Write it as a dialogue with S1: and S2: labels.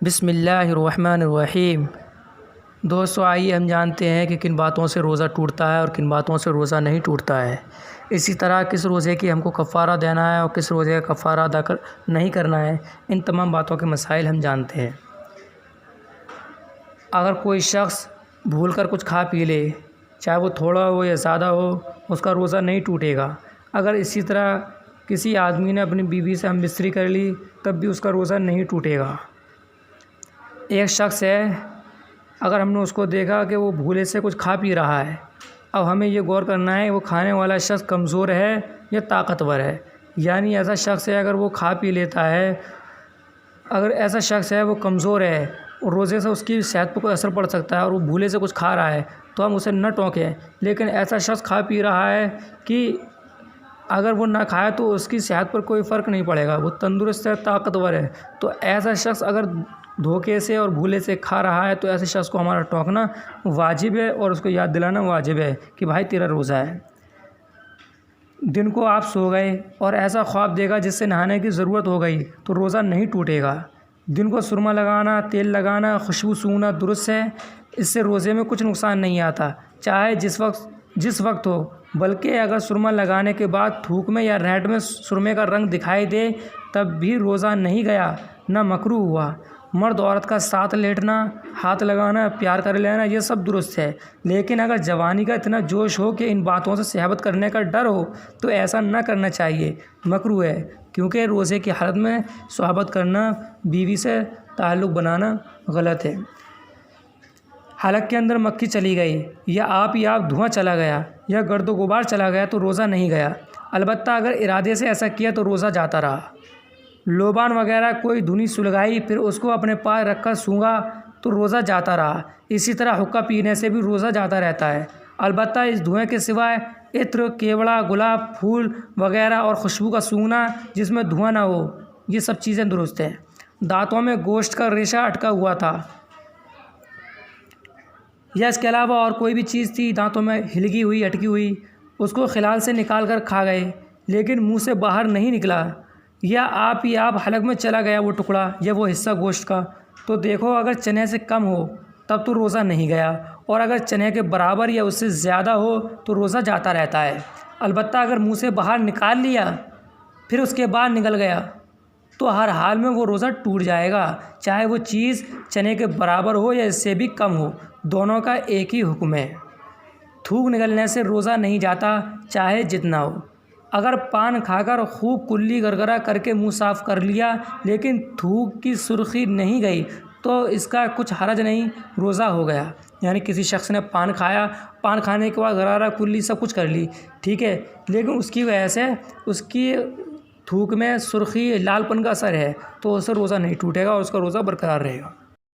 S1: بسم اللہ الرحمن الرحیم۔ دوستو، آئیے ہم جانتے ہیں کہ کن باتوں سے روزہ ٹوٹتا ہے اور کن باتوں سے روزہ نہیں ٹوٹتا ہے۔ اسی طرح کس روزے کی ہم کو کفارہ دینا ہے اور کس روزے کا کفارہ ادا نہیں کرنا ہے، ان تمام باتوں کے مسائل ہم جانتے ہیں۔ اگر کوئی شخص بھول کر کچھ کھا پی لے، چاہے وہ تھوڑا ہو یا زیادہ ہو، اس کا روزہ نہیں ٹوٹے گا۔ اگر اسی طرح کسی آدمی نے اپنی بیوی سے ہم بستری کر لی، تب بھی اس کا روزہ نہیں ٹوٹے گا۔ ایک شخص ہے، اگر ہم نے اس کو دیکھا کہ وہ بھولے سے کچھ کھا پی رہا ہے، اب ہمیں یہ غور کرنا ہے وہ کھانے والا شخص کمزور ہے یا طاقتور ہے۔ یعنی ایسا شخص ہے اگر وہ کھا پی لیتا ہے، اگر ایسا شخص ہے وہ کمزور ہے اور روزے سے اس کی صحت پر کوئی اثر پڑ سکتا ہے اور وہ بھولے سے کچھ کھا رہا ہے، تو ہم اسے نہ ٹوکیں۔ لیکن ایسا شخص کھا پی رہا ہے کہ اگر وہ نہ کھائے تو اس کی صحت پر کوئی فرق نہیں پڑے گا، وہ تندرست ہے، طاقتور ہے، تو ایسا شخص اگر دھوکے سے اور بھولے سے کھا رہا ہے تو ایسے شخص کو ہمارا ٹوکنا واجب ہے اور اس کو یاد دلانا واجب ہے کہ بھائی تیرا روزہ ہے۔ دن کو آپ سو گئے اور ایسا خواب دیکھا جس سے نہانے کی ضرورت ہو گئی تو روزہ نہیں ٹوٹے گا۔ دن کو سرما لگانا، تیل لگانا، خوشبو سونگھنا درست ہے، اس سے روزے میں کچھ نقصان نہیں آتا، چاہے جس وقت ہو۔ بلکہ اگر سرما لگانے کے بعد تھوک میں یا رینٹ میں سرمے کا رنگ دکھائی دے تب بھی روزہ نہیں گیا، نہ مکروہ ہوا۔ مرد عورت کا ساتھ لیٹنا، ہاتھ لگانا، پیار کر لینا، یہ سب درست ہے۔ لیکن اگر جوانی کا اتنا جوش ہو کہ ان باتوں سے صحبت کرنے کا ڈر ہو تو ایسا نہ کرنا چاہیے، مکروہ ہے، کیونکہ روزے کی حالت میں صحبت کرنا، بیوی سے تعلق بنانا غلط ہے۔ حلق کے اندر مکھی چلی گئی یا آپ دھواں چلا گیا یا گرد و غبار چلا گیا تو روزہ نہیں گیا، البتہ اگر ارادے سے ایسا کیا تو روزہ جاتا رہا۔ لوبان وغیرہ کوئی دھنی سلگائی پھر اس کو اپنے پاس رکھ کر سونگھا تو روزہ جاتا رہا۔ اسی طرح حقہ پینے سے بھی روزہ جاتا رہتا ہے، البتہ اس دھوئیں کے سوائے عطر، کیوڑا، گلاب پھول وغیرہ اور خوشبو کا سونگھنا جس میں دھواں نہ ہو، یہ سب چیزیں درست ہیں۔ دانتوں میں گوشت کا ریشہ اٹکا ہوا تھا یا اس کے علاوہ اور کوئی بھی چیز تھی دانتوں میں ہلگی ہوئی، اٹکی ہوئی، اس کو خلال سے نکال کر کھا گئے لیکن منہ سے باہر نہیں نکلا، یا آپ حلق میں چلا گیا وہ ٹکڑا یا وہ حصہ گوشت کا، تو دیکھو اگر چنے سے کم ہو تب تو روزہ نہیں گیا، اور اگر چنے کے برابر یا اس سے زیادہ ہو تو روزہ جاتا رہتا ہے۔ البتہ اگر منہ سے باہر نکال لیا پھر اس کے بعد نکل گیا تو ہر حال میں وہ روزہ ٹوٹ جائے گا، چاہے وہ چیز چنے کے برابر ہو یا اس سے بھی کم ہو، دونوں کا ایک ہی حکم ہے۔ تھوک نکلنے سے روزہ نہیں جاتا، چاہے جتنا ہو۔ اگر پان کھا کر خوب کلی گرگرا کر کے منہ صاف کر لیا لیکن تھوک کی سرخی نہیں گئی تو اس کا کچھ حرج نہیں، روزہ ہو گیا۔ یعنی کسی شخص نے پان کھایا، پان کھانے کے بعد غرارہ، کلی سب کچھ کر لی، ٹھیک ہے، لیکن اس کی وجہ سے اس کی تھوک میں سرخی، لال پن کا اثر ہے تو اسے روزہ نہیں ٹوٹے گا اور اس کا روزہ برقرار رہے گا۔